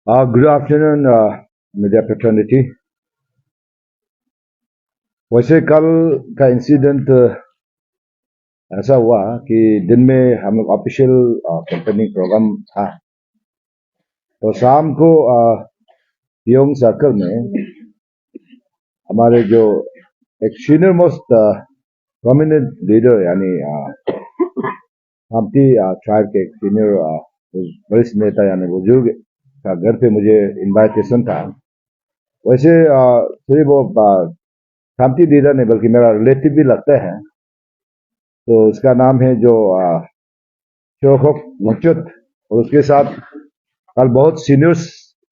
Good afternoon, media fraternity. वैसे कल का इंसिडेंट ऐसा हुआ कि दिन में हम लोग ऑफिशियल कैंपेनिंग प्रोग्राम था, तो शाम को योंग सर्कल में हमारे जो एक सीनियर मोस्ट प्रोमिनेंट लीडर यानी हमटी ट्राइब के एक सीनियर वरिष्ठ नेता यानी बुजुर्ग का घर पे मुझे इनवाइटेशन था। वैसे सिर्फ वो हमटी लीडर नहीं बल्कि मेरा रिलेटिव भी लगता है, तो उसका नाम है जो शोखोक वंचुत, और उसके साथ कल बहुत सीनियर्स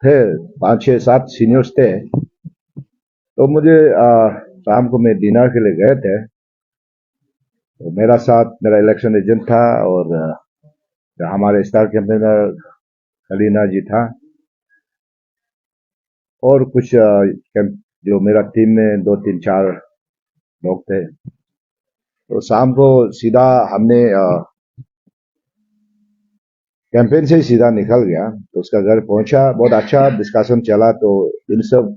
थे, 5 6 7 सीनियर्स थे। तो मुझे शाम को मैं डिनर के लिए गए थे, तो मेरा साथ मेरा इलेक्शन एजेंट था और हमारे स्टार कैंपेनर कलीना जी था और कुछ जो मेरा टीम में 2 3 4 लोग थे। तो शाम को सीधा हमने कैंपेन से ही सीधा निकल गया, तो उसका घर पहुंचा, बहुत अच्छा डिस्कशन चला। तो इन सब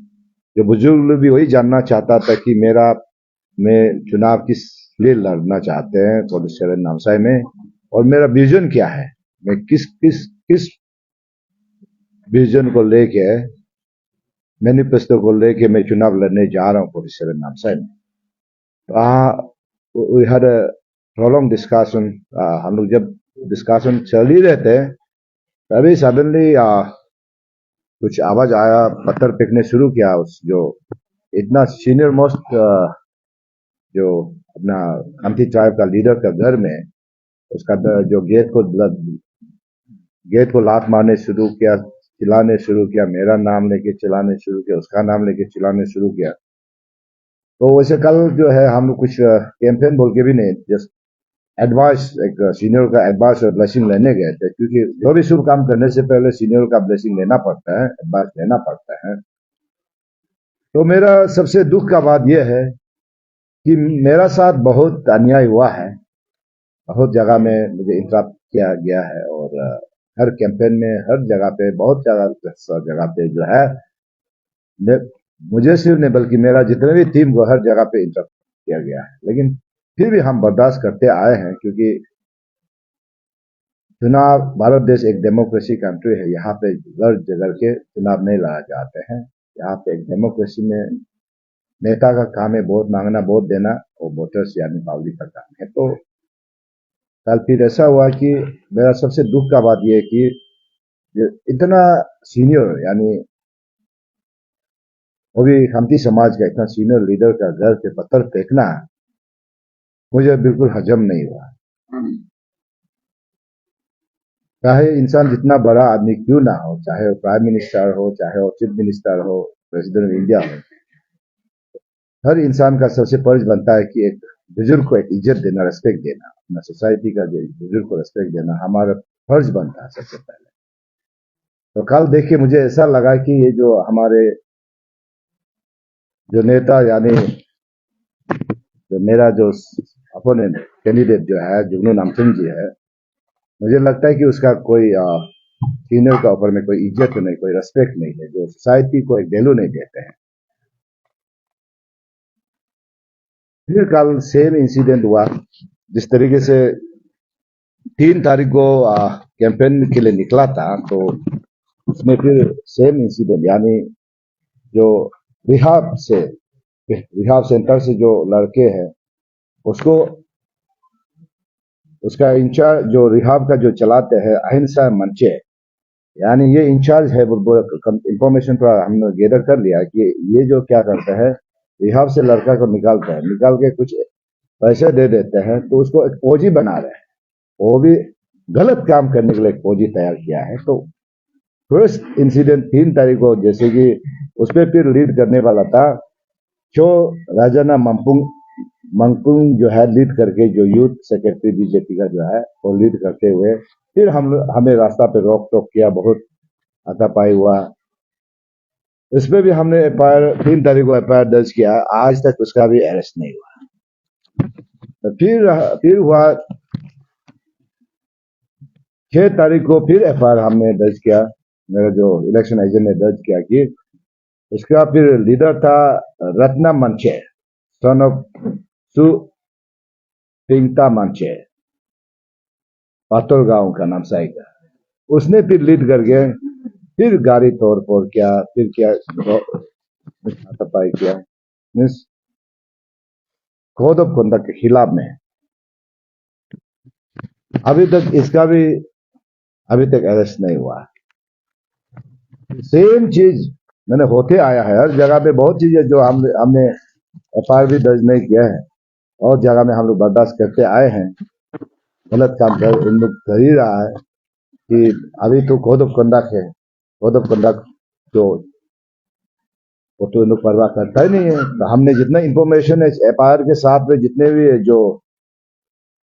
जो बुजुर्ग लोग भी वही जानना चाहता था कि मैं चुनाव किस लिए लड़ना चाहते हैं 47 नामसाई में, और मेरा विजन क्या है, मैं किस किस किस विजन को लेके, मैनिफेस्टो को लेके मैं चुनाव लड़ने जा रहा हूँ 47 नामसाई में। तो we had a prolonged discussion. हम लोग जब डिस्कशन चल ही रहे थे, तभी सडनली कुछ आवाज आया, पत्थर फेंकने शुरू किया। उस जो इतना सीनियर मोस्ट जो अपना हमटी ट्राइब का लीडर का घर में, उसका जो गेट को लात मारने शुरू किया, चिल्लाने शुरू किया, मेरा नाम लेके चिल्लाने शुरू किया, उसका नाम लेके चिल्लाने शुरू किया। तो वैसे कल जो है हम लोग कुछ कैंपेन बोल के भी नहीं, जस्ट एडवाइस, एक सीनियर का एडवाइस और ब्लेसिंग लेने गए थे, क्योंकि जो भी शुभ काम करने से पहले सीनियर का ब्लेसिंग लेना पड़ता है, एडवाइस लेना पड़ता है। तो मेरा सबसे दुख का बात यह है कि मेरा साथ बहुत अन्याय हुआ है, बहुत जगह में मुझे इंटरप्ट किया गया है, और हर कैंपेन में हर जगह पे, बहुत जगह पे जो है, मुझे सिर्फ नहीं बल्कि मेरा जितने भी टीम को हर जगह पे इंटरप्ट किया गया है। लेकिन फिर भी हम बर्दाश्त करते आए हैं, क्योंकि चुनाव, भारत देश एक डेमोक्रेसी कंट्री है, यहाँ पे लड़ झगड़ के चुनाव नहीं लड़ा जाते हैं। यहाँ पे एक डेमोक्रेसी में नेता का काम है वोट मांगना, वोट देना, और वोटर्स यानी पब्लिक का काम है। तो कल फिर ऐसा हुआ कि मेरा सबसे दुख का बात यह है कि जो इतना सीनियर यानी वो भी हमती समाज का इतना सीनियर लीडर का घर पे पत्थर फेंकना मुझे बिल्कुल हजम नहीं हुआ। चाहे इंसान जितना बड़ा आदमी क्यों ना हो, चाहे वो प्राइम मिनिस्टर हो, चाहे वो चीफ मिनिस्टर हो, प्रेसिडेंट ऑफ इंडिया हो, हर इंसान का सबसे फर्ज बनता है कि एक बुजुर्ग को एक इज्जत देना, रेस्पेक्ट देना, अपना सोसाइटी का जो बुजुर्ग को रेस्पेक्ट देना हमारा फर्ज बनता है सबसे पहले। तो कल देख के मुझे ऐसा लगा कि ये जो हमारे जो नेता यानी जो मेरा जो अपोनेंट कैंडिडेट जो है जुगनू नामचुम जी है, मुझे लगता है कि उसका कोई सीनियर का ऊपर में कोई इज्जत नहीं, कोई रेस्पेक्ट नहीं है, जो सोसाइटी को एक वैल्यू नहीं देते हैं। फिर कल सेम इंसिडेंट हुआ, जिस तरीके से 3 तारीख को कैंपेन के लिए निकला था, तो उसमें फिर सेम इंसिडेंट यानी जो रिहाब से रिहाब सेंटर से जो लड़के हैं, उसको उसका इंचार्ज जो रिहाब का जो चलाते हैं अहिंसा मंचे, यानी ये इंचार्ज है, वो इंफॉर्मेशन पर हमने गैदर कर लिया कि ये जो क्या करता है, रिहाब से लड़का को निकालता है, निकाल के कुछ पैसे दे देते हैं, तो उसको एक फौजी बना रहे हैं। वो भी गलत काम करने के लिए एक फौजी तैयार किया है। तो फर्स्ट इंसिडेंट 3 तारीख को, जैसे कि उस पर फिर लीड करने वाला था जो राजाना मंगपुंग जो है, लीड करके जो यूथ सेक्रेटरी बीजेपी का जो है, वो लीड करते हुए फिर हमें रास्ता पे रोक टोक किया, बहुत हाथापाई हुआ। इसमें भी हमने एफआईआर 3 तारीख को एफआईआर दर्ज किया, आज तक उसका भी अरेस्ट नहीं हुआ। तो फिर हुआ 6 तारीख को फिर एफआईआर हमने दर्ज किया, मेरा जो इलेक्शन एजेंट ने दर्ज किया कि उसका फिर लीडर था रत्ना मंचे, सन ऑफ सु पिंगता मंचे, पातुल गांव का नाम साई का। उसने फिर लीड करके फिर गाड़ी तोड़ फोड़ किया, फिर क्या हाथापाई किया, मीन्स कोड ऑफ कंडक्ट के खिलाफ में। अभी तक इसका भी अभी तक अरेस्ट नहीं हुआ। सेम चीज मैंने होते आया है हर जगह पे। बहुत चीजें जो हमने एफआईआर भी दर्ज नहीं किया है और जगह में हम लोग बर्दाश्त करते आए हैं। गलत काम कर इन लोग कर ही रहा है कि अभी तो कोड ऑफ कंडक्ट है, कोड ऑफ कंडक्ट जो वो तो इन लोग परवाह करता ही नहीं है। तो हमने जितना इंफॉर्मेशन है एफआईआर के साथ में जितने भी जो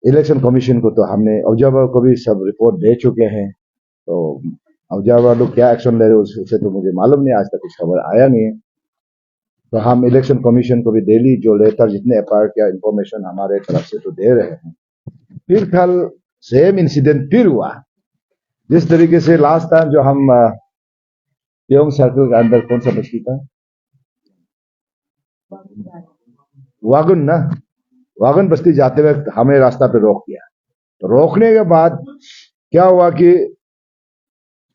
इलेक्शन कमीशन को, तो हमने ऑब्जर्वर को भी सब रिपोर्ट दे चुके हैं। तो ऑब्जर्वर लोग क्या एक्शन ले रहे हैं उससे तो मुझे मालूम नहीं, आज तक कुछ खबर आया नहीं है। तो हम इलेक्शन कमीशन को भी डेली जो लेटर जितने एफआईआर का इंफॉर्मेशन हमारे तरफ से तो दे रहे हैं। फिर कल सेम इंसिडेंट फिर हुआ। जिस तरीके से लास्ट टाइम जो हम प्योंग सर्कल के अंदर कौन सा बस्ती था, वागुन ना, वागन बस्ती जाते वक्त हमें रास्ता पे रोक दिया। तो रोकने के बाद क्या हुआ कि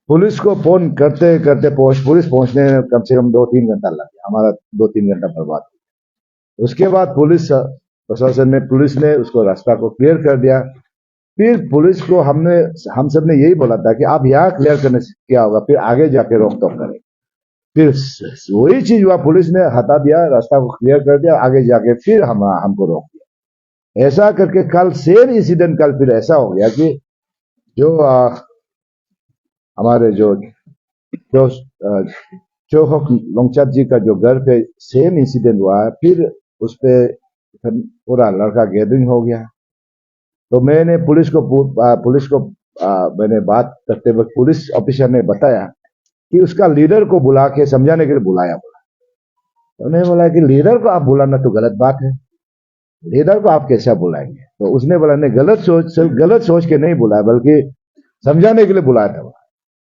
पुलिस को फोन करते करते पुलिस पहुंचने में कम से कम 2-3 घंटा लग गया। हमारा 2-3 घंटा बर्बाद हुआ। उसके बाद पुलिस प्रशासन ने पुलिस ने उसको रास्ता को क्लियर कर दिया। फिर पुलिस को हम सब ने यही बोला था कि आप यहाँ क्लियर करने से क्या होगा, फिर आगे जाके रोक टोक करें। फिर वही चीज हुआ, पुलिस ने हटा दिया, रास्ता को क्लियर कर दिया, आगे जाके फिर हमको रोक दिया। ऐसा करके कल सेम इंसिडेंट कल फिर ऐसा हो गया कि जो हमारे जो चौहक लोंगचत जी का जो घर पे सेम इंसिडेंट हुआ है। फिर उस पे पूरा लड़का गैदरिंग हो गया। तो मैंने पुलिस को मैंने बात करते वक्त पुलिस ऑफिसर ने बताया कि उसका लीडर को बुला के समझाने के लिए बुलाया। तो मैंने बोला कि लीडर को आप बुलाना तो गलत बात है, लीडर को आप कैसा बुलाएंगे। तो उसने बोला नहीं, गलत सोच के नहीं बुलाया बल्कि समझाने के लिए बुलाया था।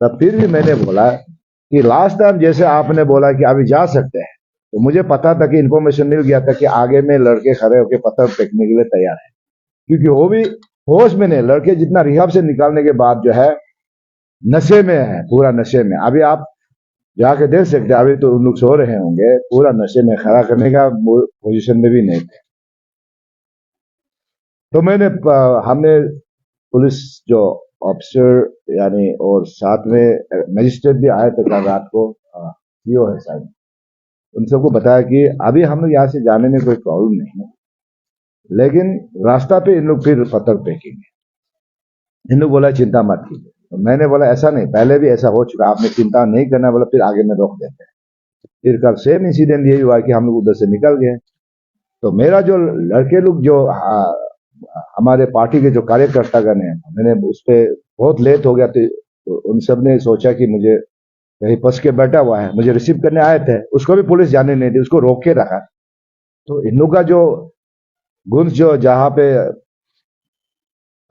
तब फिर भी मैंने बोला कि लास्ट टाइम जैसे आपने बोला कि अभी जा सकते हैं, तो मुझे पता था कि इंफॉर्मेशन मिल गया था कि आगे में लड़के खड़े होकर पत्थर फेंकने के लिए तैयार है, क्योंकि वो भी होश में नहीं। लड़के जितना रिहाब से निकालने के बाद जो है नशे में है, पूरा नशे में। अभी आप जाके देख सकते हैं, अभी तो उन लोग सो रहे होंगे, पूरा नशे में, खड़ा करने का पोजीशन में भी नहीं थे। तो हमने पुलिस जो ऑफिसर यानी और साथ में मजिस्ट्रेट भी आए थे कल रात को, सीओ है शायद, उन सबको बताया कि अभी हम लोग यहाँ से जाने में कोई प्रॉब्लम नहीं है, लेकिन रास्ता पे इन लोग फिर पत्थर फेंकेंगे। इन लोग बोला चिंता मत कीजिए। तो मैंने बोला ऐसा नहीं, पहले भी ऐसा हो चुका, आपने चिंता नहीं करना, बोला फिर आगे में रोक देते हैं। फिर कल सेम इंसिडेंट यही हुआ कि हम लोग उधर से निकल गए। तो मेरा जो लड़के लोग जो हमारे पार्टी के जो कार्यकर्तागण हैं, मैंने उस पर बहुत लेट हो गया, तो उन सब ने सोचा कि मुझे कहीं फंस के बैठा हुआ है, मुझे रिसीव करने आए थे, उसको भी पुलिस जाने नहीं दी, उसको रोक के रखा। तो इन लोग का जो गुंज जो जहाँ पे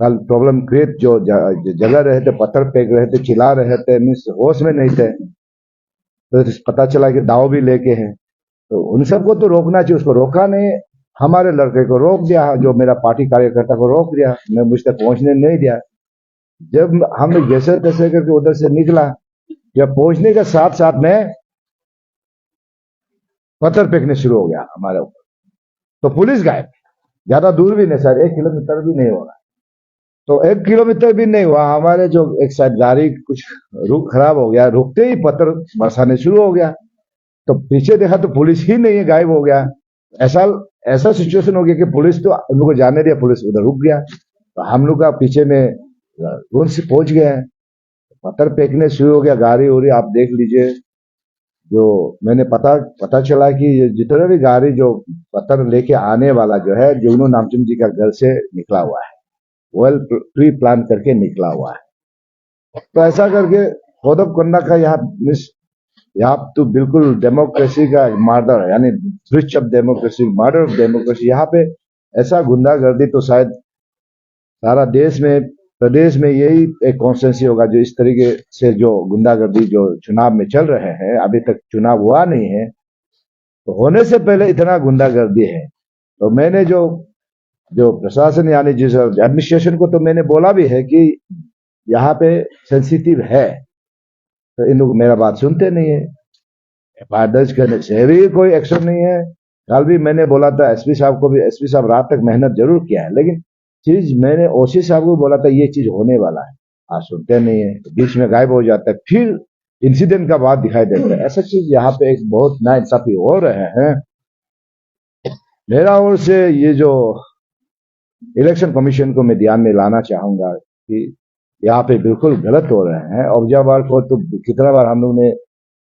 कल प्रॉब्लम क्रिएट जो जगह रहे थे, पत्थर फेंक रहे थे, चिल्ला रहे थे, मीन्स होश में नहीं थे। तो पता चला कि दाव भी लेके हैं। तो उन सबको तो रोकना चाहिए, उसको रोका नहीं। हमारे लड़के को रोक दिया, जो मेरा पार्टी कार्यकर्ता को रोक दिया, मैं मुझ तक पहुंचने नहीं दिया। जब हम जैसे तैसे करके उधर से निकला, जब पहुंचने के साथ साथ में पत्थर फेंकने शुरू हो गया हमारे ऊपर। तो पुलिस गायब, ज्यादा दूर भी नहीं सर, 1 किलोमीटर भी नहीं होगा। तो 1 किलोमीटर भी नहीं हुआ, हमारे जो एक साइड गाड़ी कुछ खराब हो गया, रुकते ही पत्थर बरसाने शुरू हो गया। तो पीछे देखा तो पुलिस ही नहीं है, गायब हो गया। ऐसा ऐसा सिचुएशन हो गया कि पुलिस तो हम लोग को जाने दिया, पुलिस उधर रुक गया। तो हम लोग का पीछे में रोड से पहुंच गए हैं, पत्थर फेंकने शुरू हो गया, गाड़ी उड़ी आप देख लीजिए। जो मैंने पता चला कि ये जितने भी गाड़ी जो पत्थर लेके आने वाला जो है, जुगनू नामचुम जी का घर से निकला हुआ है, वेल प्री प्लान करके निकला हुआ है। तो ऐसा करके कोड ऑफ कंडक्ट का यहाँ तो बिल्कुल डेमोक्रेसी का मर्डर, यानी breach of democracy, murder of democracy. यहाँ पे ऐसा गुंडागर्दी तो शायद सारा देश में प्रदेश में यही एक कॉन्स्टिट्यूंसी होगा जो इस तरीके से जो गुंडागर्दी जो चुनाव में चल रहे हैं, अभी तक चुनाव हुआ नहीं है तो होने से पहले इतना गुंडागर्दी है। तो मैंने जो जो प्रशासन यानी जिस एडमिनिस्ट्रेशन को तो मैंने बोला भी है कि यहाँ पे सेंसिटिव है, तो इन लोग मेरा बात सुनते नहीं है। एफआईआर दर्ज करने से भी कोई एक्शन नहीं है। कल भी मैंने बोला था एसपी साहब को भी, एसपी साहब रात तक मेहनत जरूर किया है, लेकिन चीज मैंने ओसी साहब को बोला था ये चीज होने वाला है, आज सुनते नहीं है, तो बीच में गायब हो जाता है, फिर इंसिडेंट का बाद दिखाई देता है। ऐसा चीज यहाँ पे एक बहुत नाइंसाफी हो रहे हैं। मेरा ओर से ये जो इलेक्शन कमीशन को मैं ध्यान में लाना चाहूंगा कि यहाँ पे बिल्कुल गलत हो रहे हैं। ऑब्जर्वर को तो कितना बार हम लोग ने,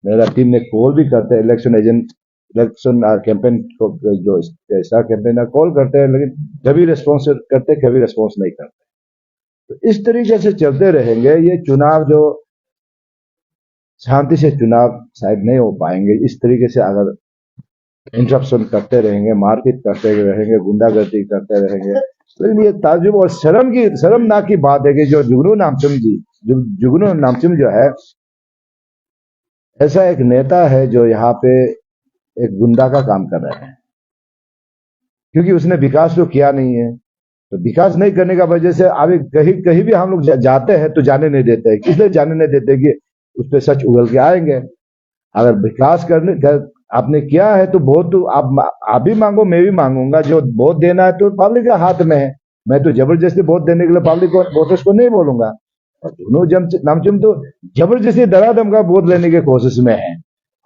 मेरा टीम ने कॉल भी करते हैं, इलेक्शन एजेंट इलेक्शन कैंपेन को जो स्टार कैंपेनर कॉल करते हैं, लेकिन कभी रिस्पॉन्स करते, कभी रिस्पॉन्स नहीं करते। तो इस तरीके से चलते रहेंगे ये चुनाव, जो शांति से चुनाव शायद नहीं हो पाएंगे। इस तरीके से अगर इंटरप्शन करते रहेंगे, मारपीट करते रहेंगे, गुंडागर्दी करते रहेंगे, लेकिन ये ताजुब और शर्मनाक की बात है कि जो जुगनू नामचुम जी, जुगनू नामचुम जो है, ऐसा एक नेता है जो यहाँ पे एक गुंडा का काम कर रहे हैं, क्योंकि उसने विकास तो किया नहीं है। तो विकास नहीं करने का वजह से अभी कहीं कहीं भी हम लोग जाते हैं तो जाने नहीं देते हैं। इसलिए जाने नहीं देते कि उस पर सच उगल के आएंगे। अगर विकास आपने किया है तो वोट तो आप भी मांगो, मैं भी मांगूंगा। जो वोट देना है तो पब्लिक के हाथ में है। मैं तो जबरदस्ती वोट देने के लिए पब्लिक को, वोटर्स को नहीं बोलूंगा। और दोनों नामचुम तो जबरदस्ती दरा दमका वोट लेने की कोशिश में है।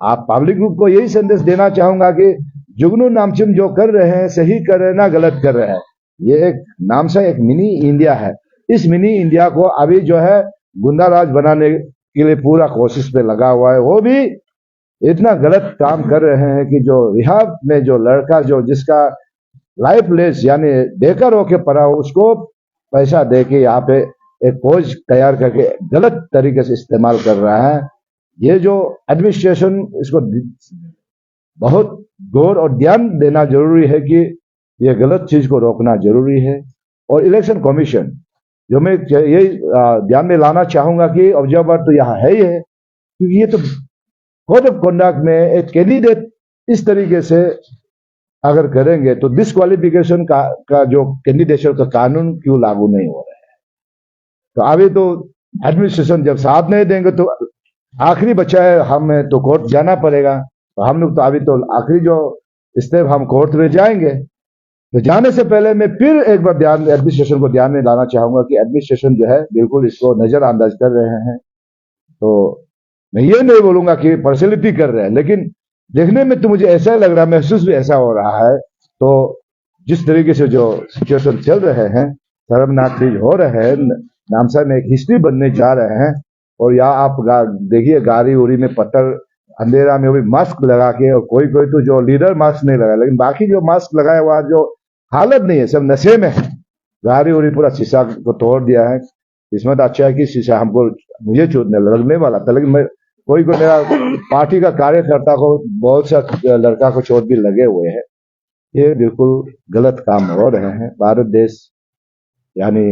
आप पब्लिक ग्रुप को यही संदेश देना चाहूंगा कि जुगनू नामचुम जो कर रहे हैं सही कर रहे हैं ना गलत कर रहे हैं। ये एक नाम से एक मिनी इंडिया है। इस मिनी इंडिया को अभी जो है गुंडा राज बनाने के लिए पूरा कोशिश पे लगा हुआ है। वो भी इतना गलत काम कर रहे हैं कि जो रिहाब में जो लड़का जो जिसका लाइफलेस यानी बेकार होके पड़ा हो, उसको पैसा दे के यहाँ पे एक फौज तैयार करके गलत तरीके से इस्तेमाल कर रहा है। ये जो एडमिनिस्ट्रेशन, इसको बहुत गौर और ध्यान देना जरूरी है कि ये गलत चीज को रोकना जरूरी है। और इलेक्शन कमीशन जो मैं यही ध्यान में लाना चाहूंगा कि ऑब्जर्वर तो यहाँ है ही है, क्योंकि ये तो कोड ऑफ कंडक्ट में एक कैंडिडेट इस तरीके से अगर करेंगे तो डिस्क्वालिफिकेशन का जो कैंडिडेशन का कानून क्यों लागू नहीं हो रहा है। तो अभी तो एडमिनिस्ट्रेशन जब साथ नहीं देंगे तो आखिरी बचा है, हमें तो कोर्ट जाना पड़ेगा। तो हम लोग तो अभी तो आखिरी जो स्टेप हम कोर्ट में जाएंगे। तो जाने से पहले मैं फिर एक बार एडमिनिस्ट्रेशन को ध्यान में लाना चाहूंगा कि एडमिनिस्ट्रेशन जो है बिल्कुल इसको नजरअंदाज कर रहे हैं। तो मैं ये नहीं बोलूंगा कि पार्शलिटी कर रहे हैं, लेकिन देखने में तो मुझे ऐसा लग रहा है, महसूस भी ऐसा हो रहा है। तो जिस तरीके से जो सिचुएशन चल रहे हैं, शर्मनाक चीज हो रहे हैं, नामसा में एक हिस्ट्री बनने जा रहे हैं। और यहाँ आप देखिए गाड़ी उड़ी में पत्थर, अंधेरा में भी मास्क लगा के, और कोई कोई तो जो लीडर मास्क नहीं लगाया, लेकिन बाकी जो मास्क लगाया हुआ जो हालत नहीं है, सब नशे में है। गाड़ी उड़ी पूरा शीशा को तोड़ दिया है। इसमें तो अच्छा है कि शीशा हमको, मुझे चोटने लगने वाला था, लेकिन मैं कोई को मेरा पार्टी का कार्यकर्ता को बहुत सा लड़का को चोट भी लगे हुए हैं। ये बिल्कुल गलत काम हो रहे हैं। भारत देश यानी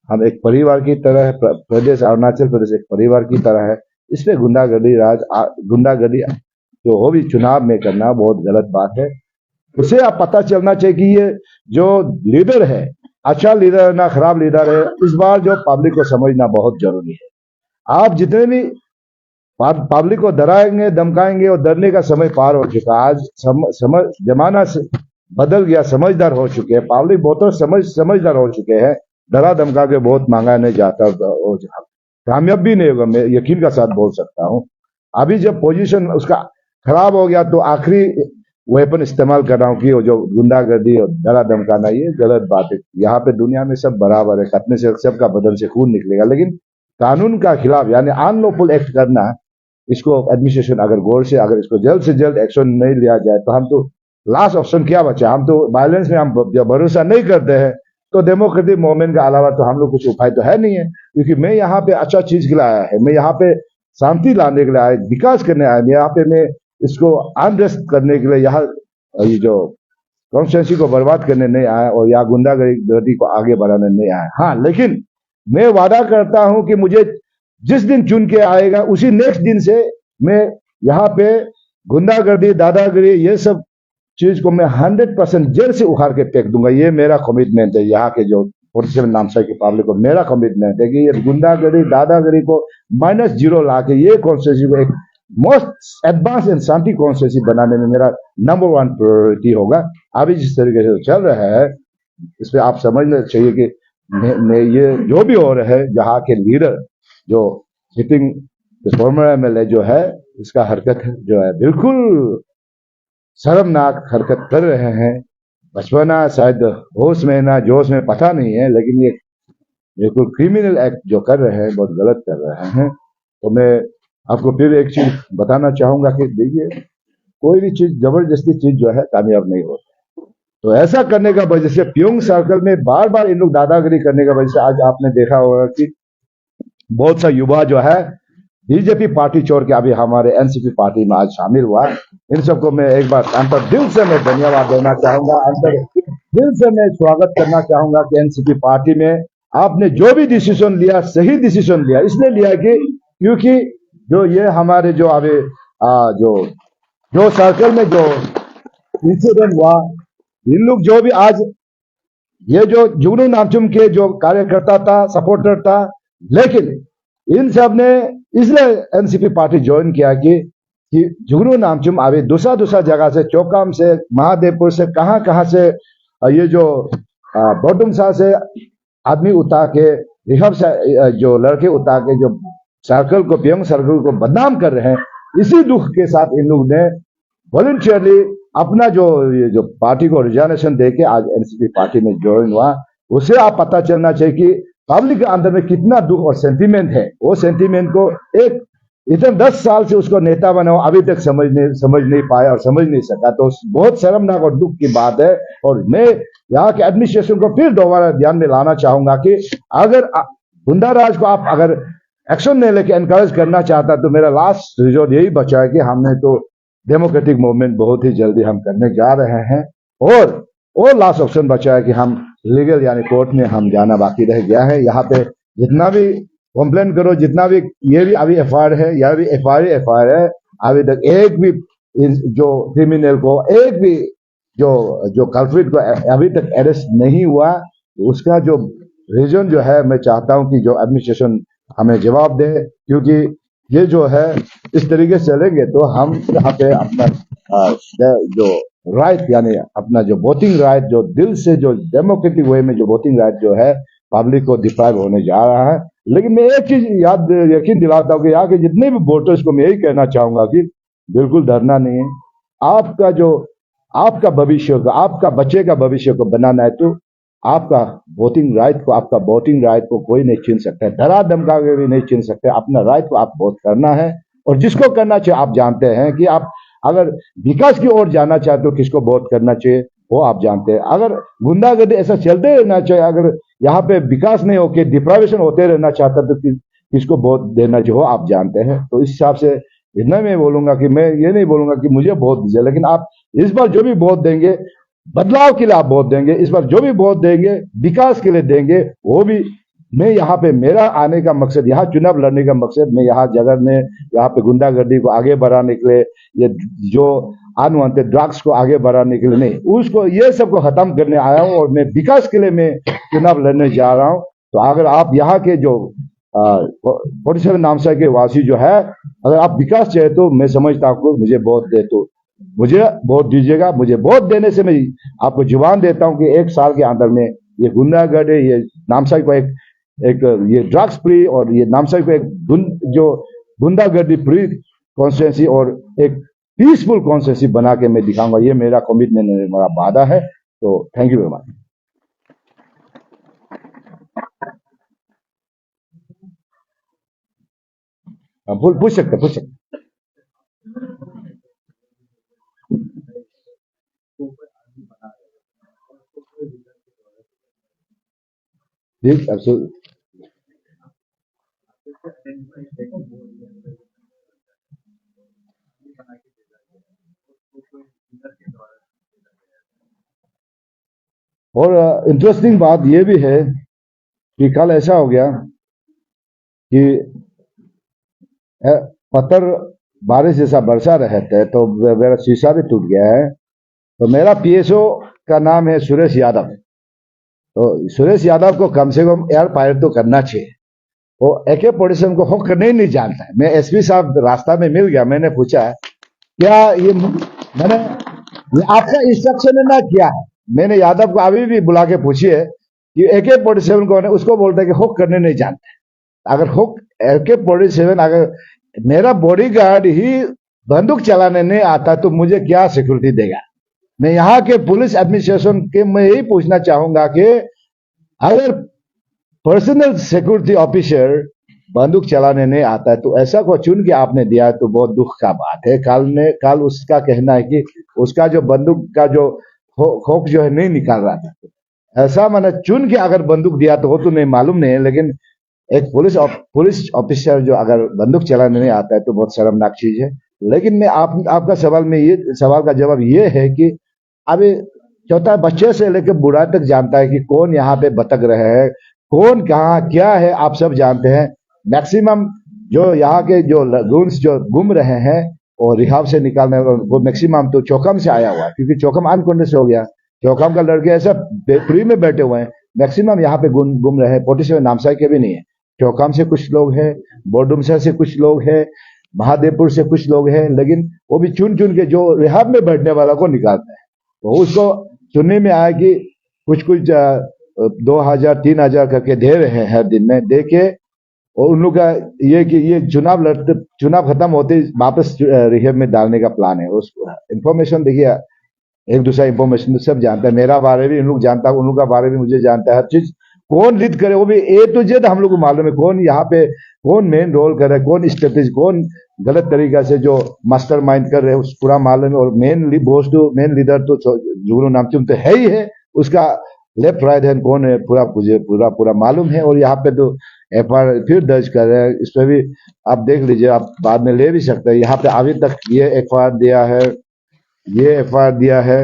हम एक परिवार की तरह है, प्रदेश अरुणाचल प्रदेश एक परिवार की तरह है। इसमें गुंडागर्दी जो हो भी चुनाव में करना बहुत गलत बात है। उसे आप पता चलना चाहिए कि ये जो लीडर है अच्छा लीडर है ना खराब लीडर है। इस बार जो पब्लिक को समझना बहुत जरूरी है। आप जितने भी पब्लिक को डराएंगे धमकाएंगे, और डरने का समय पार हो चुका। आज जमाना बदल गया, समझदार हो चुके हैं पब्लिक, बहुत समझदार हो चुके हैं। डरा धमका के बहुत मांगा नहीं जाता, कामयाब भी नहीं होगा, मैं यकीन का साथ बोल सकता हूं। अभी जब पोजीशन उसका खराब हो गया तो आखिरी वेपन इस्तेमाल कर रहा हूं कि वो जो गुंडागर्दी और डरा धमकाना, ये गलत बात है। यहाँ पे दुनिया में सब बराबर है, खतने से सबका बदन से खून निकलेगा, लेकिन कानून का खिलाफ यानी अनलॉफुल एक्ट करना, इसको एडमिनिस्ट्रेशन अगर गौर से, अगर इसको जल्द से जल्द एक्शन नहीं लिया जाए तो हम तो लास्ट ऑप्शन क्या बचा। हम तो वायलेंस में हम जब भरोसा नहीं करते हैं तो डेमोक्रेटिक मूवमेंट का अलावा तो हम लोग कुछ उपाय तो है नहीं है। क्योंकि मैं यहाँ पे अच्छा चीज के लिए आया है, मैं यहाँ पे शांति लाने के लिए आया, विकास करने आया, यहाँ पे मैं इसको अनरेस्ट करने के लिए, यहाँ ये जो कॉन्स्टिट्यूंसी को बर्बाद करने नहीं आया, और यहाँ गुंडागर्दी को आगे बढ़ाने नहीं आया। हाँ, लेकिन मैं वादा करता हूं कि मुझे जिस दिन चुन के आएगा उसी नेक्स्ट दिन से मैं यहाँ पे गुंडागर्दी, दादागिरी, ये सब चीज को मैं 100% जेल से उखाड़ के फेंक दूंगा। ये मेरा कमिटमेंट है यहाँ के जो 47 नामसाई की पब्लिक को। मेरा कमिटमेंट है कि ये गुंडागर्दी, दादागिरी को -0 ला के ये कॉन्स्टिट्यूंसी को एक most advance and Shanti constituency बनाने में मेरा नंबर 1 प्रायोरिटी होगा। अभी जिस तरीके से चल रहा है इस पर आप समझना चाहिए कि ये जो भी हो रहा है, यहाँ के लीडर जो सिटिंग फॉर्मर एमएलए जो है, इसका हरकत जो है बिल्कुल शर्मनाक हरकत कर रहे हैं। बचपना शायद होश में ना जोश में पता नहीं है, लेकिन ये बिल्कुल क्रिमिनल एक्ट जो कर रहे हैं बहुत गलत कर रहे हैं। तो मैं आपको फिर एक चीज बताना चाहूंगा कि देखिए, कोई भी चीज जबरदस्ती चीज जो है कामयाब नहीं होती। तो ऐसा करने का वजह से प्योंग सर्कल में बार बार इन लोग दादागिरी करने का वजह से आज आपने देखा होगा कि बहुत सा युवा जो है बीजेपी पार्टी छोड़ के अभी हमारे एनसीपी पार्टी में आज शामिल हुआ। इन सबको मैं एक बार अंतर दिल से मैं धन्यवाद देना चाहूंगा, अंतर दिल से मैं स्वागत करना चाहूंगा कि एनसीपी पार्टी में आपने जो भी डिसीजन लिया सही डिसीजन लिया। इसलिए लिया कि क्योंकि जो ये हमारे जो अभी जो सर्कल में जो इंसिडेंट हुआ, इन लोग जो भी आज ये जो जुगनू नामचुम के जो कार्यकर्ता था, सपोर्टर था, लेकिन इन सब ने इसलिए एनसीपी पार्टी ज्वाइन किया कि जुगनू नामचुम अभी दूसरा दूसरा जगह से, चौकाम से, महादेवपुर से, कहां से ये जो बोडुमसा से आदमी उतार के, रिहब से जो लड़के उतार के जो सर्कल को, प्योंग सर्कल को बदनाम कर रहे हैं, इसी दुख के साथ इन लोग ने वॉलंटियरली अपना जो पार्टी को रिजाइनेशन देके आज एनसीपी पार्टी में ज्वाइन हुआ। उसे आप पता चलना चाहिए कि पब्लिक के अंदर में कितना दुख और सेंटीमेंट है। वो सेंटीमेंट को एक इतने 10 साल से उसको नेता बना अभी तक समझ नहीं पाया और समझ नहीं सका, तो बहुत शर्मनाक और दुख की बात है। और मैं यहाँ के एडमिनिस्ट्रेशन को फिर दोबारा ध्यान में लाना चाहूंगा कि अगर गुंडा राज को आप अगर एक्शन नहीं लेके एनकरेज करना चाहता, तो मेरा लास्ट रिजोर्ट यही बचा है कि हमने तो डेमोक्रेटिक मूवमेंट बहुत ही जल्दी हम करने जा रहे हैं, और लास्ट ऑप्शन बचा है कि हम लीगल यानी कोर्ट में हम जाना बाकी रह गया है। यहाँ पे जितना भी कंप्लेन करो, जितना भी ये भी अभी एफआईआर है, यह भी एफआईआर है, अभी तक एक भी जो क्रिमिनल को, एक भी जो कल्प्रिट को अभी तक अरेस्ट नहीं हुआ। उसका जो रीजन जो है, मैं चाहता हूं कि जो एडमिनिस्ट्रेशन हमें जवाब दे, क्योंकि ये जो है इस तरीके से चलेंगे तो हम यहाँ पे अपना जो राइट यानी अपना जो वोटिंग राइट, जो दिल से जो डेमोक्रेटिक वे में जो वोटिंग राइट जो है पब्लिक को डिप्राइव होने जा रहा है। लेकिन मैं एक चीज यकीन दिलाता हूँ कि यहाँ के जितने भी वोटर्स को मैं यही कहना चाहूंगा कि बिल्कुल डरना नहीं है। आपका भविष्य को, आपका बच्चे का भविष्य को बनाना है, तो आपका वोटिंग राइट को कोई नहीं छीन सकता है, डरा धमका के भी नहीं छीन सकते। अपना राइट को आप वोट करना है, और जिसको करना चाहिए आप जानते हैं कि आप अगर विकास की ओर जाना चाहते हो किसको वोट करना चाहिए वो आप जानते हैं। अगर गुंडागर्दी ऐसा चलते रहना चाहिए, अगर यहाँ पे विकास नहीं होके डिप्राइवेशन होते रहना चाहता तो किसको वोट देना चाहिए वो आप जानते हैं। तो इस हिसाब से इतना मैं बोलूंगा कि मैं ये नहीं बोलूंगा कि मुझे वोट दीजिए, लेकिन आप इस बार जो भी वोट देंगे बदलाव के लिए आप वोट देंगे, इस बार जो भी वोट देंगे विकास के लिए देंगे। वो भी मैं यहाँ पे, मेरा आने का मकसद, यहाँ चुनाव लड़ने का मकसद, मैं यहाँ जगह में यहाँ पे गुंडागर्दी को आगे बढ़ाने के लिए, ये जो अनवांटेड ड्रग्स को आगे बढ़ाने के लिए नहीं, उसको ये सब को खत्म करने आया हूँ, और मैं विकास के लिए मैं चुनाव लड़ने जा रहा हूँ। तो अगर आप यहाँ के जो 47 नामसाई के वासी जो है, अगर आप विकास चाहे तो मैं समझता हूँ मुझे वोट दे, तो मुझे वोट दीजिएगा। मुझे वोट देने से मैं आपको जुबान देता हूं कि 1 साल के अंदर में ये गुंडागर्दी, ये नामसाई को एक ये ड्रग्स फ्री, और ये नामसाई को एक जो गुंडागर्दी फ्री कॉन्स्टिट्यूंसी और एक पीसफुल कॉन्स्टिट्यूंसी बना के मैं दिखाऊंगा। ये मेरा कमिटमेंट है, मेरा वादा है। तो थैंक यू वेरी मच। पूछ सकते। Yes, absolutely. और इंटरेस्टिंग बात यह भी है कि कल ऐसा हो गया कि पत्थर बारिश जैसा बरसा रहे थे तो मेरा शीशा भी टूट गया है। तो मेरा पीएसओ का नाम है सुरेश यादव। तो सुरेश यादव को कम से कम एयर पायलट तो करना चाहिए। वो एके पोजिशन को होक करने ही नहीं जानता है। मैं एसपी साहब रास्ता में मिल गया, मैंने पूछा क्या ये मैंने ये आपका इंस्ट्रक्शन है ना क्या है। मैंने यादव को अभी भी बुला के पूछिए कि एके 47 को उसको बोलते हैं कि हुक करने नहीं जानते। अगर हुक एके 47 अगर मेरा बॉडीगार्ड ही बंदूक चलाने नहीं आता तो मुझे क्या सिक्योरिटी देगा। मैं यहाँ के पुलिस एडमिनिस्ट्रेशन के मैं यही पूछना चाहूंगा कि अगर पर्सनल सिक्योरिटी ऑफिसर बंदूक चलाने नहीं आता है तो ऐसा को चुन के आपने दिया है तो बहुत दुख का बात है। कल उसका कहना है कि उसका जो बंदूक का जो खोक जो है नहीं निकाल रहा था। ऐसा मैंने चुन के अगर बंदूक दिया तो वो तो नहीं मालूम नहीं है, लेकिन एक पुलिस ऑफिसर जो अगर बंदूक चलाने नहीं आता है तो बहुत शर्मनाक चीज है। लेकिन मैं आपका सवाल का जवाब ये है कि अभी चौथा बच्चे से लेकर बूढ़ा तक जानता है कि कौन यहाँ पे भटक रहे हैं, कौन कहाँ क्या है, आप सब जानते हैं। मैक्सिमम जो यहाँ के जो लगून्स जो घूम रहे हैं और रिहाब से निकालने वो मैक्सिमम तो चौकम से आया हुआ है, क्योंकि चौकम अनकॉन्शियस हो गया। चौकम का लड़के ऐसा फ्री में बैठे हुए हैं। मैक्सिमम यहाँ पे घूम रहे हैं। 47 नामसाई के भी नहीं है, चौकाम से कुछ लोग हैं, बोडुमसा से कुछ लोग हैं, महादेवपुर से कुछ लोग हैं, लेकिन वो भी चुन चुन के जो रिहाब में बैठने वाला को निकालते हैं। तो उसको सुनने में आया कि कुछ 2000 3000 करके दे रहे हैं हर दिन में, दे के और उन लोग का ये कि ये चुनाव खत्म होते वापस रिहेब में डालने का प्लान है। उसको इन्फॉर्मेशन देखिए, एक दूसरा इन्फॉर्मेशन सब जानता है। मेरा बारे में इन लोग जानता है, उन लोग का बारे में मुझे जानता है। हर चीज कौन लीड करे वो भी ए टू जेड हम लोग को मालूम है। कौन यहाँ पे कौन मेन रोल कर रहा है, कौन स्ट्रेटेजी, कौन गलत तरीका से जो मास्टर माइंड कर रहे हैं उस पूरा मालूम है। और मेन लीडर तो जुगनू नामचुम तो है ही है, उसका लेफ्ट राइट हैंड कौन है पूरा मुझे पूरा मालूम है। और यहाँ पे तो एफआईआर फिर दर्ज कर रहे हैं, इस पर भी आप देख लीजिए, आप बाद में ले भी सकते हैं। यहाँ पे अभी तक ये एफआईआर दिया है, ये एफआईआर दिया है,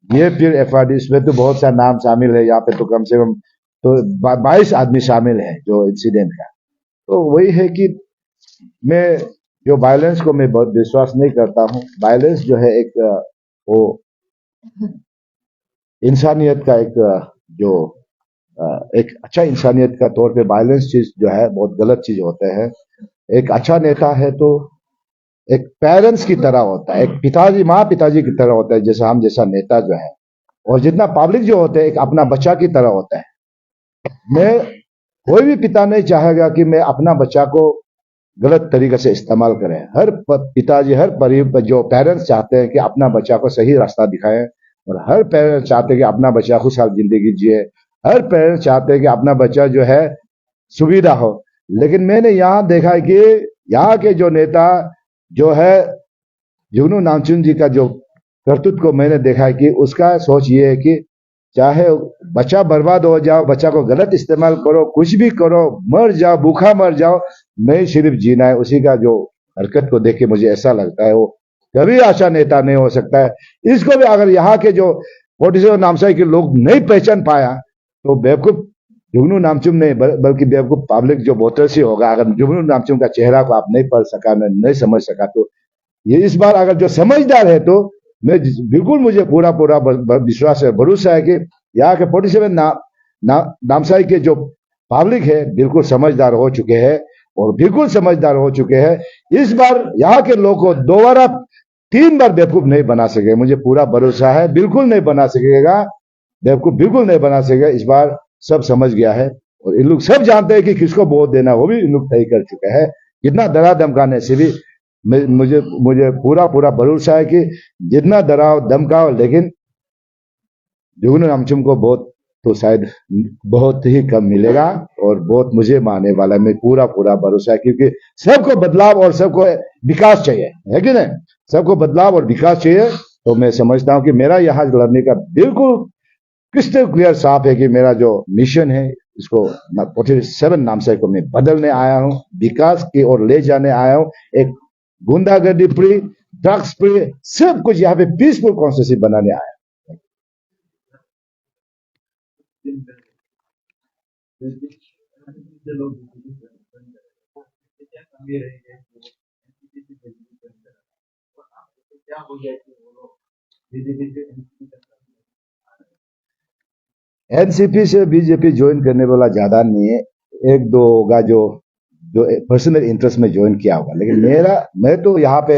ये फिर एफआईआर, इसमें तो बहुत सा नाम शामिल है। यहाँ पे तो कम से कम तो 22 आदमी शामिल है जो इंसिडेंट का। तो वही है कि मैं जो वायलेंस को मैं बहुत विश्वास नहीं करता हूँ। वायलेंस जो है एक वो इंसानियत का जो एक अच्छा इंसानियत का तौर पे वायलेंस चीज जो है बहुत गलत चीज होते हैं। एक अच्छा नेता है तो एक पेरेंट्स की तरह होता है, एक पिताजी की तरह होता है, जैसा हम जैसा नेता जो है। और जितना पब्लिक जो होते हैं एक अपना बच्चा की तरह होता है। मैं कोई भी पिता नहीं चाहेगा कि मैं अपना बच्चा को गलत तरीके से इस्तेमाल करें। हर पिताजी, हर परिवार जो पेरेंट्स चाहते हैं कि अपना बच्चा को सही रास्ता दिखाएं, और हर पेरेंट्स चाहते हैं कि अपना बच्चा खुशहाल जिंदगी जिए। हर पेरेंट्स चाहते हैं कि अपना बच्चा जो है सुविधा हो। लेकिन मैंने यहाँ देखा है कि यहाँ के जो नेता जो है जुगनू नामचुम जी का जो करतूत को मैंने देखा है कि उसका सोच ये है कि चाहे बच्चा बर्बाद हो जाओ, बच्चा को गलत इस्तेमाल करो, कुछ भी करो, मर जाओ, भूखा मर जाओ, नहीं सिर्फ जीना है। उसी का जो हरकत को देख के मुझे ऐसा लगता है वो कभी अच्छा नेता नहीं हो सकता है। इसको भी अगर यहाँ के जो 47 नामसाई के लोग नहीं पहचान पाया तो बेवकूफ जुगनू नामचुम नहीं बल्कि बेवकूफ पब्लिक जो वोटर से होगा। अगर जुगनू नामचुम का चेहरा को आप नहीं पढ़ सका, नहीं समझ सका, तो ये इस बार अगर जो समझदार है तो मैं बिल्कुल मुझे पूरा विश्वास है, भरोसा है कि यहाँ के 47 नामसाई के जो पब्लिक है बिल्कुल समझदार हो चुके हैं, और बिल्कुल समझदार हो चुके हैं। इस बार यहाँ के लोग को दोबारा 3 बार बेवकूफ नहीं बना सके, मुझे पूरा भरोसा है। बिल्कुल नहीं बना सकेगा बेवकूफ, बिल्कुल नहीं बना सकेगा। इस बार सब समझ गया है, और इन लोग सब जानते हैं कि किसको वोट देना, वो भी इन लोग तय कर चुके हैं। कितना डरा धमकाने से भी मुझे पूरा भरोसा है कि जितना डराओ धमकाओ, लेकिन जुगनू नामचुम को वोट तो शायद बहुत ही कम मिलेगा, और बहुत मुझे मानने वाला मैं पूरा भरोसा है। क्योंकि सबको बदलाव और सबको विकास चाहिए, है कि नहीं? सबको बदलाव और विकास चाहिए। तो मैं समझता हूं कि मेरा यहाँ लड़ने का बिल्कुल क्रिस्टल क्लियर साफ है कि मेरा जो मिशन है इसको 47 नामसाई को मैं बदलने आया हूं, विकास की ओर ले जाने आया हूं। एक गुंडागर्दी फ्री, ड्रग्स फ्री, सब कुछ यहाँ पे पीसफुल कॉन्स्टिट्यूंसी बनाने आया। जो लोग क्या कमी रहेगी वो एनसीपी से बेनिफिट करेंगे और आपको क्या हो गया कि वो लोग धीरे धीरे एनसीपी तक एनसीपी से बीजेपी ज्वाइन करने वाला ज्यादा नहीं है, एक दो होगा जो जो पर्सनल इंटरेस्ट में ज्वाइन किया होगा। लेकिन मैं तो यहाँ पे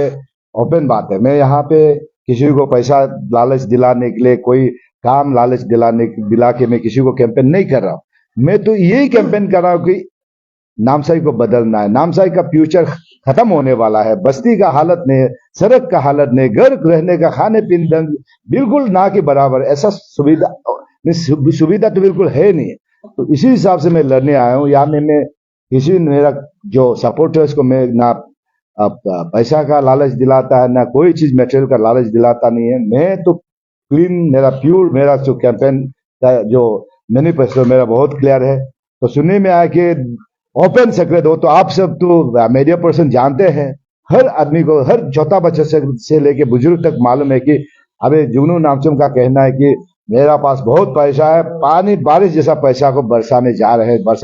ओपन बात है, मैं यहाँ पे किसी को पैसा लालच दिलाने के लिए, कोई काम लालच दिला के मैं किसी को कैंपेन नहीं कर रहा हूँ। मैं तो यही कैंपेन कर रहा हूँ कि नामसाई को बदलना है। नामसाई का फ्यूचर खत्म होने वाला है। बस्ती का हालत नहीं है, सड़क का हालत नहीं, घर रहने का, खाने पीने ढंग बिल्कुल ना के बराबर। ऐसा सुविधा तो बिल्कुल है नहीं। तो इसी हिसाब से मैं लड़ने आया हूँ। या मैं किसी मेरा जो सपोर्टर्स को मैं ना पैसा का लालच दिलाता है, ना कोई चीज मेटेरियल का लालच दिलाता नहीं है। मैं तो क्लीन, मेरा प्योर, मेरा जो कैंपेन का जो मैनिफेस्टो मेरा बहुत क्लियर है। तो सुनने में आया कि ओपन सेक्रेट हो, तो आप सब तो मीडिया पर्सन जानते हैं, हर आदमी को, हर छोटा बच्चे से लेके बुजुर्ग तक मालूम है कि अबे जुगनू नामचुम का कहना है कि मेरा पास बहुत पैसा है, पानी बारिश जैसा पैसा को बरसा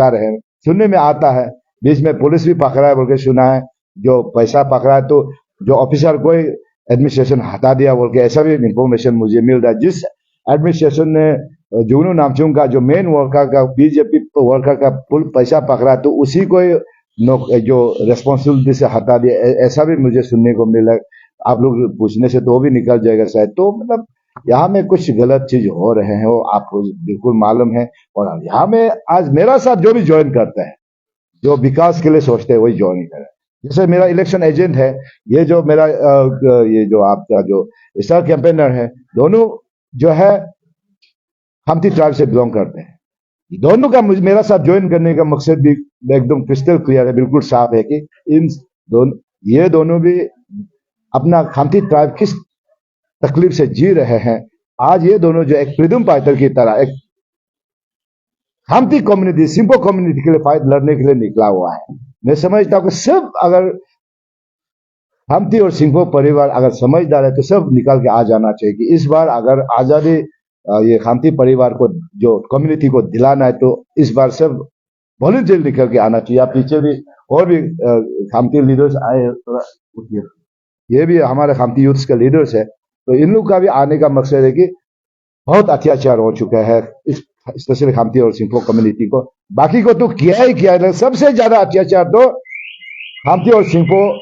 रहे हैं। सुनने में आता है, बीच में पुलिस भी पकड़ा है बोल के सुना है, जो पैसा पकड़ा है तो जो ऑफिसर को एडमिनिस्ट्रेशन हटा दिया बोल के ऐसा भी इंफॉर्मेशन मुझे मिल रहा है। जिस एडमिनिस्ट्रेशन ने जुगनू नामचुम का जो मेन वर्कर का, बीजेपी वर्कर का फुल पैसा पकड़ा, तो उसी को जो रेस्पॉन्सिबिलिटी से हटा दिया, ऐसा भी मुझे सुनने को मिला। आप लोग पूछने से तो वो भी निकल जाएगा शायद। तो मतलब यहाँ में कुछ गलत चीज हो रहे हैं, वो आपको बिल्कुल मालूम है। और यहाँ में आज मेरा साथ जो भी ज्वाइन करता है, जो विकास के लिए सोचते हैं, वही ज्वाइन करे। जैसे मेरा इलेक्शन एजेंट है, ये जो मेरा ये जो आपका जो स्टार कैंपेनर है, दोनों जो है खामती ट्राइब से बिलोंग करते हैं। दोनों का मेरा साथ ज्वाइन करने का मकसद भी एकदम क्रिस्टल क्लियर है, बिल्कुल साफ है कि इन दोनों, ये दोनों भी अपना खामती ट्राइब किस तकलीफ से जी रहे हैं। आज ये दोनों जो एक फ्रीडम फाइटर की तरह एक खामती कम्युनिटी, सिंपो कम्युनिटी के लिए फाइट लड़ने के लिए निकला हुआ है। मैं समझता हूँ कि सब अगर खामती और सिंपो परिवार अगर समझदार है तो सब निकल के आ जाना चाहिए कि इस बार अगर आजादी ये खामती परिवार को, जो कम्युनिटी को दिलाना है, तो इस बार सब वॉलंटियर निकल के आना चाहिए। आप पीछे भी और भी खामती लीडर्स आए, ये भी हमारे खामती यूथ्स के लीडर्स है। तो इन लोग का भी आने का मकसद है कि बहुत अत्याचार हो चुका है स्पेशली खामती और सिंपो कम्युनिटी को। बाकी को तो किया ही किया है, सबसे ज्यादा अत्याचार तो खामती और सिंपो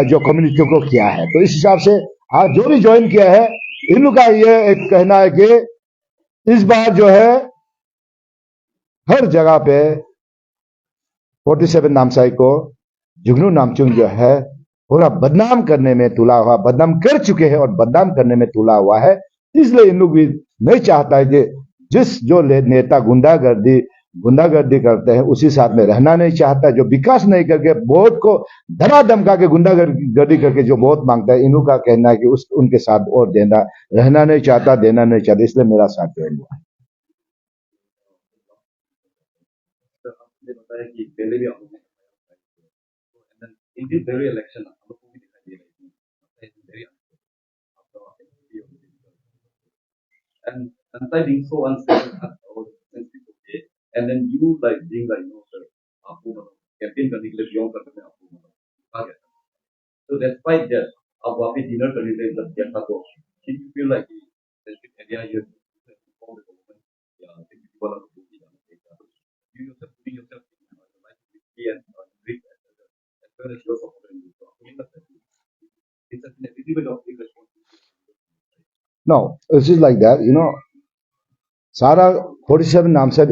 जो कम्युनिटी को किया है। तो इस हिसाब से आज जो भी ज्वाइन किया है, इन लोग का ये एक कहना है कि इस बार जो है हर जगह पे 47 नामसाई को जुगनू नामचुम जो है पूरा बदनाम करने में तुला हुआ, बदनाम कर चुके हैं और बदनाम करने में तुला हुआ है। इसलिए इन लोग भी नहीं चाहता है कि जिस जो नेता गुंडागर्दी करते हैं उसी साथ में रहना नहीं चाहता। जो विकास नहीं करके वोट को धमा धमका के गुंडागर्दी करके जो वोट मांगता है, इन लोग का कहना है कि उनके साथ और रहना नहीं चाहता, देना नहीं चाहता। इसलिए मेरा साथ ज्वाइन हुआ। आपने बताया कि पहले भी आप लोगों ने इन दिस वेरी इलेक्शन हम लोग को भी दिखाई दे रही थी and sometimes being so unstable or sensitive okay and then you like being like sir आपको कैंपेन करने के लिए बिलोंग करते हैं आपको कहा गया so despite that आप वहाँ पे डिनर करने के लिए जब गया था तो did you feel like specific area you inform the government या people are looking at you yourself putting yourself in the life of risky and risk as well as your supporting you so आपको नहीं लगता it's a visible of irresponsibility No, it's just like that, you know. सारा 47 नाम से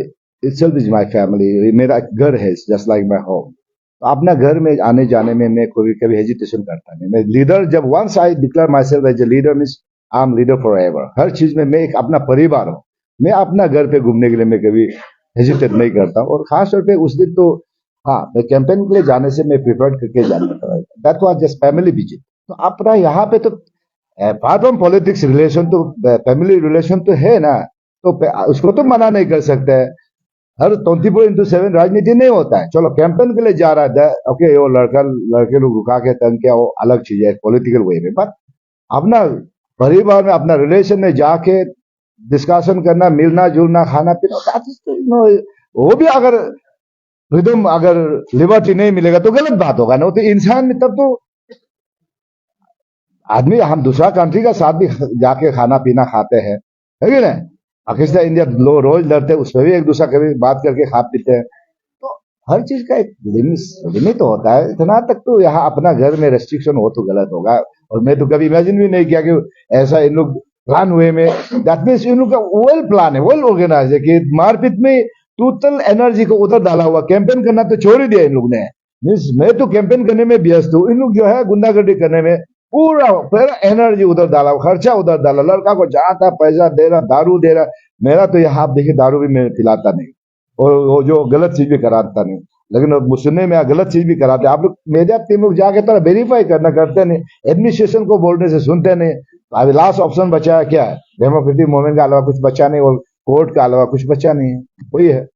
itself is my family, मेरा घर है, just like my home. अपना घर में आने जाने में मैं कभी कभी हेजिटेशन करता नहीं। मैं लीडर, जब once I declare myself as a leader, means I am leader forever. हर चीज में मैं एक अपना परिवार हूँ। मैं अपना घर पे घूमने के लिए मैं कभी हेजिटेट नहीं करता। और खास तौर पे उस दिन तो हाँ, मैं कैंपेन के लिए जाने से मैं प्रिफर करके जाना था। That was just family visit. तो अपना यहाँ पे तो पार्ट ऑफ पॉलिटिक्स रिलेशन तो फैमिली रिलेशन तो है ना, तो उसको तो मना नहीं कर सकते। हर 24/7 राजनीति नहीं होता है। चलो कैंपेन के लिए जा रहा है, ओके, वो लड़के लोग रुका के तंग किया, वो अलग चीज है पॉलिटिकल वे में। बट अपना परिवार में, अपना रिलेशन में जाके डिस्कशन करना, मिलना जुलना, खाना पीना, वो भी अगर फ्रीडम, अगर लिबर्टी नहीं मिलेगा तो गलत बात होगा ना। वो तो इंसान में तब तो आदमी, हम दूसरा कंट्री का साथ भी जाके खाना पीना खाते हैं, है कि नहीं? पाकिस्तान इंडिया रोज लड़ते हैं, उसमें भी एक दूसरा कभी बात करके खा पीते हैं। तो हर चीज का एक लिमिट होता है। इतना तक तो यहाँ अपना घर में रेस्ट्रिक्शन हो तो गलत होगा। और मैं तो कभी इमेजिन भी नहीं किया कि ऐसा इन लोग प्लान हुए में, दैट मीन्स इन लोग का वेल प्लान है, वेल ऑर्गेनाइज है कि मारपीट में टोटल एनर्जी को उधर डाला हुआ। कैंपेन करना तो छोड़ ही दिया इन लोग ने। मीन्स मैं तो कैंपेन करने में व्यस्त हूँ, इन लोग जो है गुंडागर्दी करने में पूरा एनर्जी उधर डाला, खर्चा उधर डाला, लड़का को जहां था पैसा दे रहा, दारू दे रहा। मेरा तो यहाँ आप देखिए, दारू भी मैं पिलाता नहीं, और वो जो गलत चीज भी कराता नहीं, लेकिन अब सुनने में गलत चीज भी कराते। आप लोग मीडिया टीम लोग जाके तो वेरीफाई करना करते नहीं, एडमिनिस्ट्रेशन को बोलने से सुनते नहीं। अभी लास्ट ऑप्शन बचा है क्या है? डेमोक्रेटिक मूवमेंट का अलावा कुछ बचा नहीं, और कोर्ट का अलावा कुछ बचा नहीं है, वही है।